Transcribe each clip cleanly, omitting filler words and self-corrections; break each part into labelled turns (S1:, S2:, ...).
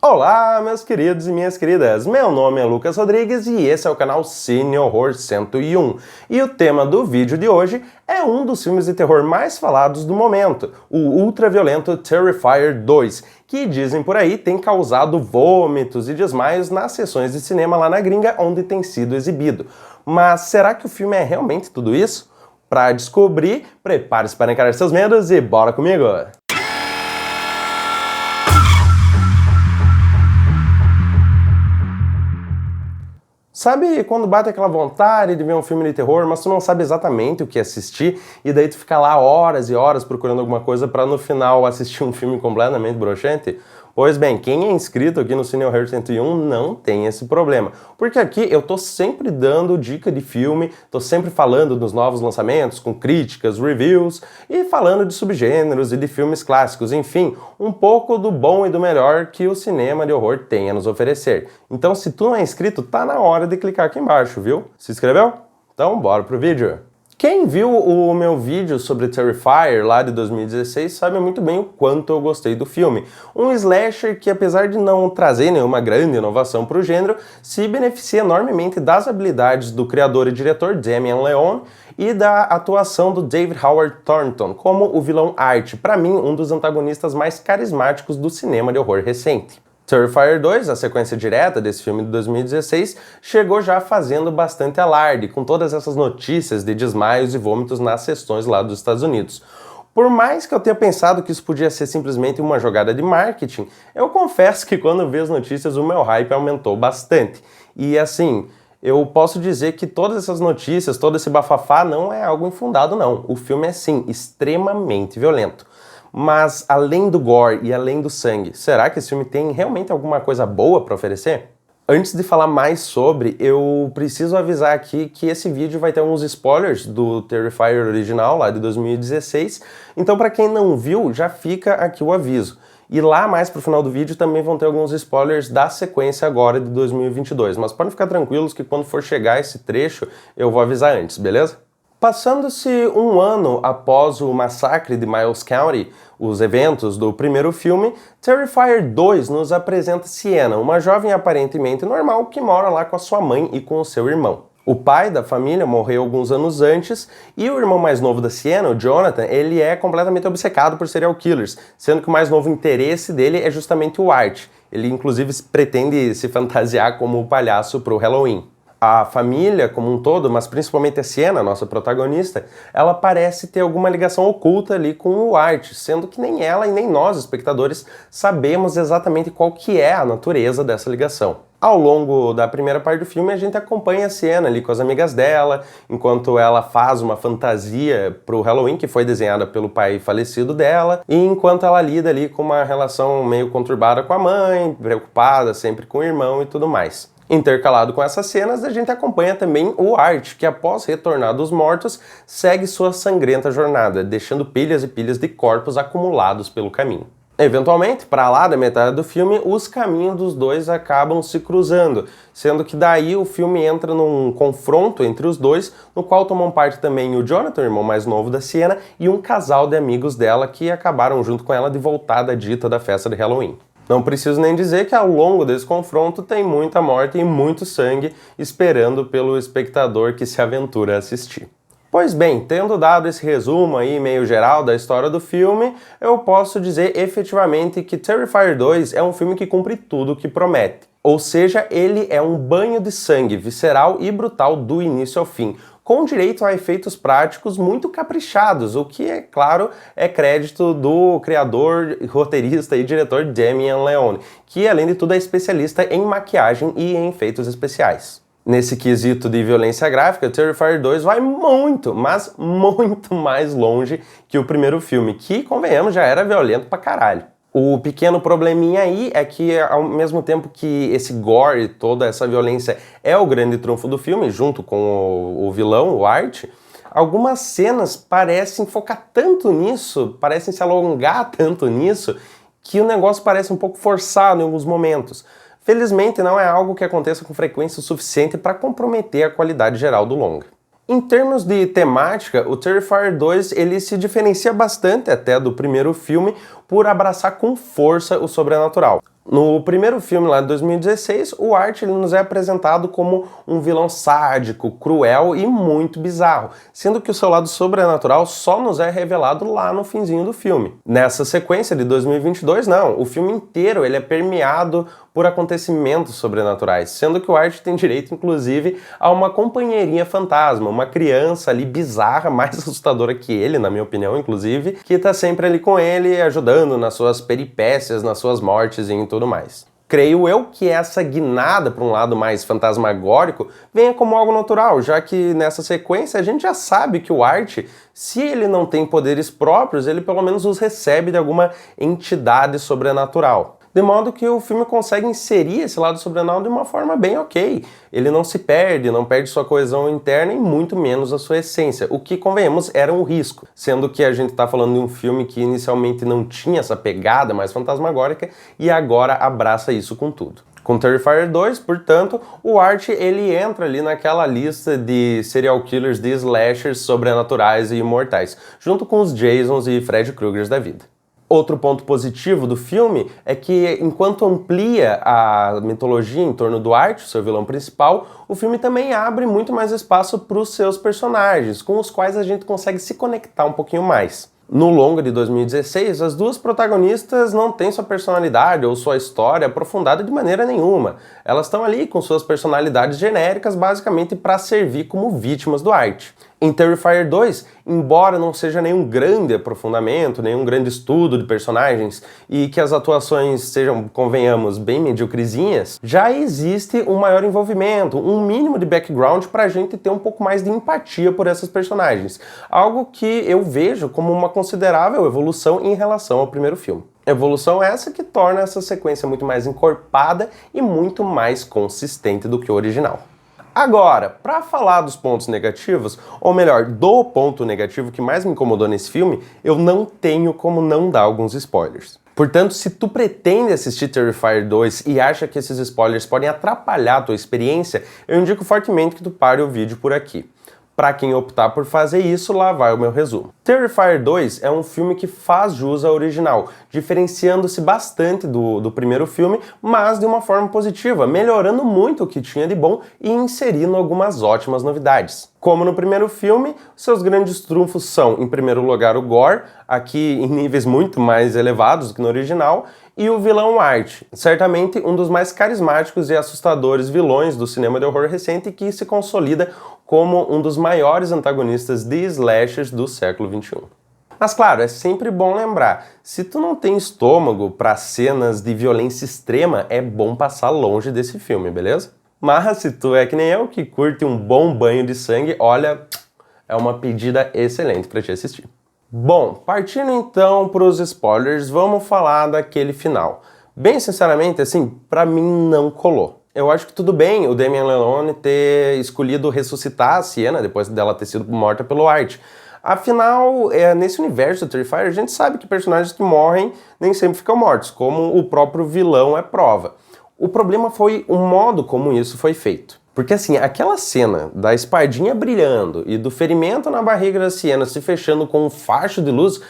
S1: Olá, meus queridos e minhas queridas, meu nome é Lucas Rodrigues e esse é o canal Cine Horror 101. E o tema do vídeo de hoje é um dos filmes de terror mais falados do momento, o ultraviolento Terrifier 2, que dizem por aí tem causado vômitos e desmaios nas sessões de cinema lá na gringa onde tem sido exibido. Mas será que o filme é realmente tudo isso? Para descobrir, prepare-se para encarar seus medos e bora comigo! Sabe quando bate aquela vontade de ver um filme de terror, mas tu não sabe exatamente o que assistir, e daí tu fica lá horas e horas procurando alguma coisa pra no final assistir um filme completamente broxante? Pois bem, quem é inscrito aqui no Cine Horror 101 não tem esse problema, porque aqui eu tô sempre dando dica de filme, tô sempre falando dos novos lançamentos, com críticas, reviews, e falando de subgêneros e de filmes clássicos, enfim, um pouco do bom e do melhor que o cinema de horror tem a nos oferecer. Então se tu não é inscrito, tá na hora de clicar aqui embaixo, viu? Se inscreveu? Então bora pro vídeo! Quem viu o meu vídeo sobre Terrifier lá de 2016 sabe muito bem o quanto eu gostei do filme. Um slasher que, apesar de não trazer nenhuma grande inovação para o gênero, se beneficia enormemente das habilidades do criador e diretor Damien Leone e da atuação do David Howard Thornton como o vilão Art, para mim um dos antagonistas mais carismáticos do cinema de horror recente. Terrifier 2, a sequência direta desse filme de 2016, chegou já fazendo bastante alarde, com todas essas notícias de desmaios e vômitos nas sessões lá dos Estados Unidos. Por mais que eu tenha pensado que isso podia ser simplesmente uma jogada de marketing, eu confesso que quando vi as notícias o meu hype aumentou bastante. E assim, eu posso dizer que todas essas notícias, todo esse bafafá não é algo infundado não. O filme é sim, extremamente violento. Mas além do gore e além do sangue, será que esse filme tem realmente alguma coisa boa para oferecer? Antes de falar mais sobre, eu preciso avisar aqui que esse vídeo vai ter alguns spoilers do Terrifier original, lá de 2016, então para quem não viu, já fica aqui o aviso. E lá mais pro final do vídeo também vão ter alguns spoilers da sequência agora de 2022, mas podem ficar tranquilos que quando for chegar esse trecho eu vou avisar antes, beleza? Passando-se um ano após o massacre de Miles County, os eventos do primeiro filme, Terrifier 2 nos apresenta Sienna, uma jovem aparentemente normal que mora lá com a sua mãe e com o seu irmão. O pai da família morreu alguns anos antes e o irmão mais novo da Sienna, o Jonathan, ele é completamente obcecado por serial killers, sendo que o mais novo interesse dele é justamente o Art. Ele inclusive pretende se fantasiar como o palhaço pro Halloween. A família como um todo, mas principalmente a Sienna, nossa protagonista, ela parece ter alguma ligação oculta ali com o Art, sendo que nem ela e nem nós, espectadores, sabemos exatamente qual que é a natureza dessa ligação. Ao longo da primeira parte do filme, a gente acompanha a Sienna ali com as amigas dela, enquanto ela faz uma fantasia pro Halloween, que foi desenhada pelo pai falecido dela, e enquanto ela lida ali com uma relação meio conturbada com a mãe, preocupada sempre com o irmão e tudo mais. Intercalado com essas cenas, a gente acompanha também o Art, que após retornar dos mortos, segue sua sangrenta jornada, deixando pilhas e pilhas de corpos acumulados pelo caminho. Eventualmente, para lá da metade do filme, os caminhos dos dois acabam se cruzando, sendo que daí o filme entra num confronto entre os dois, no qual tomam parte também o Jonathan, o irmão mais novo da Sienna, e um casal de amigos dela que acabaram junto com ela de voltar da dita da festa de Halloween. Não preciso nem dizer que ao longo desse confronto tem muita morte e muito sangue esperando pelo espectador que se aventura a assistir. Pois bem, tendo dado esse resumo aí meio geral da história do filme, eu posso dizer efetivamente que Terrifier 2 é um filme que cumpre tudo o que promete. Ou seja, ele é um banho de sangue visceral e brutal do início ao fim, com direito a efeitos práticos muito caprichados, o que, é claro, é crédito do criador, roteirista e diretor Damien Leone, que além de tudo é especialista em maquiagem e em efeitos especiais. Nesse quesito de violência gráfica, Terrifier 2 vai muito, mas muito mais longe que o primeiro filme, que, convenhamos, já era violento pra caralho. O pequeno probleminha aí é que, ao mesmo tempo que esse gore e toda essa violência é o grande trunfo do filme, junto com o vilão, o Art, algumas cenas parecem focar tanto nisso, parecem se alongar tanto nisso, que o negócio parece um pouco forçado em alguns momentos. Felizmente não é algo que aconteça com frequência o suficiente para comprometer a qualidade geral do longa. Em termos de temática, o Terrifier 2 ele se diferencia bastante até do primeiro filme por abraçar com força o sobrenatural. No primeiro filme lá de 2016, o Art ele nos é apresentado como um vilão sádico, cruel e muito bizarro, sendo que o seu lado sobrenatural só nos é revelado lá no finzinho do filme. Nessa sequência de 2022, não, o filme inteiro ele é permeado por acontecimentos sobrenaturais, sendo que o Art tem direito, inclusive, a uma companheirinha fantasma, uma criança ali bizarra, mais assustadora que ele, na minha opinião, inclusive, que tá sempre ali com ele, ajudando nas suas peripécias, nas suas mortes e tudo mais. Creio eu que essa guinada para um lado mais fantasmagórico venha como algo natural, já que nessa sequência a gente já sabe que o Art, se ele não tem poderes próprios, ele pelo menos os recebe de alguma entidade sobrenatural. De modo que o filme consegue inserir esse lado sobrenatural de uma forma bem ok. Ele não se perde, não perde sua coesão interna e muito menos a sua essência, o que, convenhamos, era um risco, sendo que a gente está falando de um filme que inicialmente não tinha essa pegada mais fantasmagórica e agora abraça isso com tudo. Com Terrifier 2, portanto, o Art ele entra ali naquela lista de serial killers, de slashers sobrenaturais e imortais, junto com os Jasons e Freddy Kruegers da vida. Outro ponto positivo do filme é que, enquanto amplia a mitologia em torno do Art, o seu vilão principal, o filme também abre muito mais espaço para os seus personagens, com os quais a gente consegue se conectar um pouquinho mais. No longa de 2016, as duas protagonistas não têm sua personalidade ou sua história aprofundada de maneira nenhuma. Elas estão ali com suas personalidades genéricas, basicamente para servir como vítimas do Art. Em Terrifier 2, embora não seja nenhum grande aprofundamento, nenhum grande estudo de personagens e que as atuações sejam, convenhamos, bem mediocrezinhas, já existe um maior envolvimento, um mínimo de background para a gente ter um pouco mais de empatia por essas personagens. Algo que eu vejo como uma considerável evolução em relação ao primeiro filme. Evolução essa que torna essa sequência muito mais encorpada e muito mais consistente do que o original. Agora, para falar dos pontos negativos, ou melhor, do ponto negativo que mais me incomodou nesse filme, eu não tenho como não dar alguns spoilers. Portanto, se tu pretende assistir Terrifier 2 e acha que esses spoilers podem atrapalhar a tua experiência, eu indico fortemente que tu pare o vídeo por aqui. Para quem optar por fazer isso, lá vai o meu resumo. Terrifier 2 é um filme que faz jus ao original, diferenciando-se bastante do primeiro filme, mas de uma forma positiva, melhorando muito o que tinha de bom e inserindo algumas ótimas novidades. Como no primeiro filme, seus grandes trunfos são, em primeiro lugar, o gore, aqui em níveis muito mais elevados do que no original, e o vilão Art, certamente um dos mais carismáticos e assustadores vilões do cinema de horror recente que se consolida como um dos maiores antagonistas de slashers do século XXI. Mas claro, é sempre bom lembrar, se tu não tem estômago para cenas de violência extrema, é bom passar longe desse filme, beleza? Mas se tu é que nem eu, que curte um bom banho de sangue, olha, é uma pedida excelente para te assistir. Bom, partindo então para os spoilers, vamos falar daquele final. Bem sinceramente, assim, pra mim não colou. Eu acho que tudo bem o Damien Leone ter escolhido ressuscitar a Sienna depois dela ter sido morta pelo Art. Afinal, nesse universo do Terrifier, a gente sabe que personagens que morrem nem sempre ficam mortos, como o próprio vilão é prova. O problema foi o modo como isso foi feito. Porque assim, aquela cena da espadinha brilhando e do ferimento na barriga da Sienna se fechando com um facho de luz,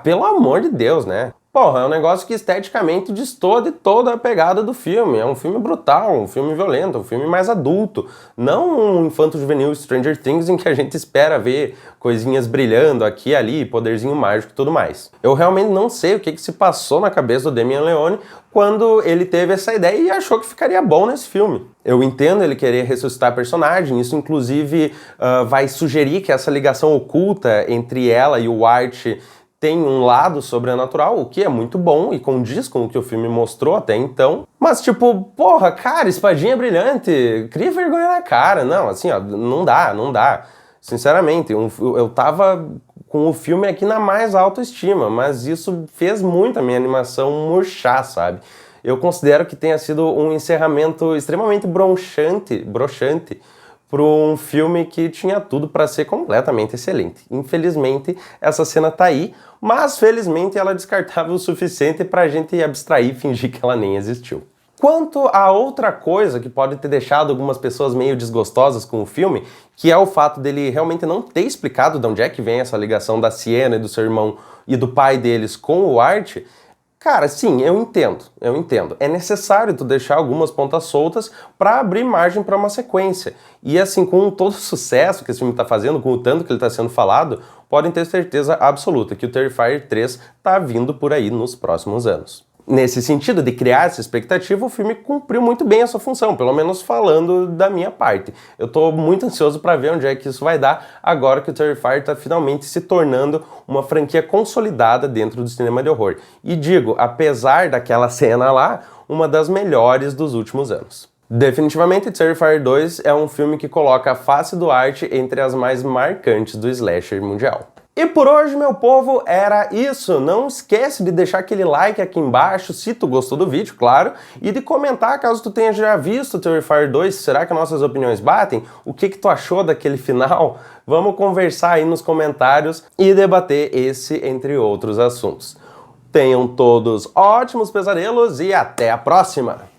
S1: pelo amor de Deus, né? Porra, é um negócio que esteticamente destoa de toda a pegada do filme. É um filme brutal, um filme violento, um filme mais adulto. Não um infanto-juvenil Stranger Things em que a gente espera ver coisinhas brilhando aqui e ali, poderzinho mágico e tudo mais. Eu realmente não sei o que se passou na cabeça do Damien Leone quando ele teve essa ideia e achou que ficaria bom nesse filme. Eu entendo ele querer ressuscitar a personagem, isso inclusive vai sugerir que essa ligação oculta entre ela e o Art tem um lado sobrenatural, o que é muito bom e condiz com o que o filme mostrou até então. Mas tipo, porra, cara, espadinha brilhante, cria vergonha na cara. Não, assim, ó, não dá. Sinceramente, eu tava com o filme aqui na mais alta estima, mas isso fez muito a minha animação murchar, sabe? Eu considero que tenha sido um encerramento extremamente broxante para um filme que tinha tudo para ser completamente excelente. Infelizmente, essa cena tá aí, mas felizmente ela é descartável o suficiente para a gente abstrair e fingir que ela nem existiu. Quanto a outra coisa que pode ter deixado algumas pessoas meio desgostosas com o filme, que é o fato dele realmente não ter explicado de onde é que vem essa ligação da Sienna e do seu irmão e do pai deles com o Art, Cara, sim, eu entendo. É necessário tu deixar algumas pontas soltas para abrir margem para uma sequência. E assim, com todo o sucesso que esse filme tá fazendo, com o tanto que ele tá sendo falado, podem ter certeza absoluta que o Terrifier 3 tá vindo por aí nos próximos anos. Nesse sentido de criar essa expectativa, o filme cumpriu muito bem a sua função, pelo menos falando da minha parte. Eu tô muito ansioso para ver onde é que isso vai dar, agora que o Terrifier tá finalmente se tornando uma franquia consolidada dentro do cinema de horror. E digo, apesar daquela cena lá, uma das melhores dos últimos anos. Definitivamente, Terrifier 2 é um filme que coloca a face do arte entre as mais marcantes do slasher mundial. E por hoje, meu povo, era isso. Não esquece de deixar aquele like aqui embaixo, se tu gostou do vídeo, claro, e de comentar caso tu tenha já visto Terrifier 2, será que nossas opiniões batem? O que tu achou daquele final? Vamos conversar aí nos comentários e debater esse entre outros assuntos. Tenham todos ótimos pesadelos e até a próxima!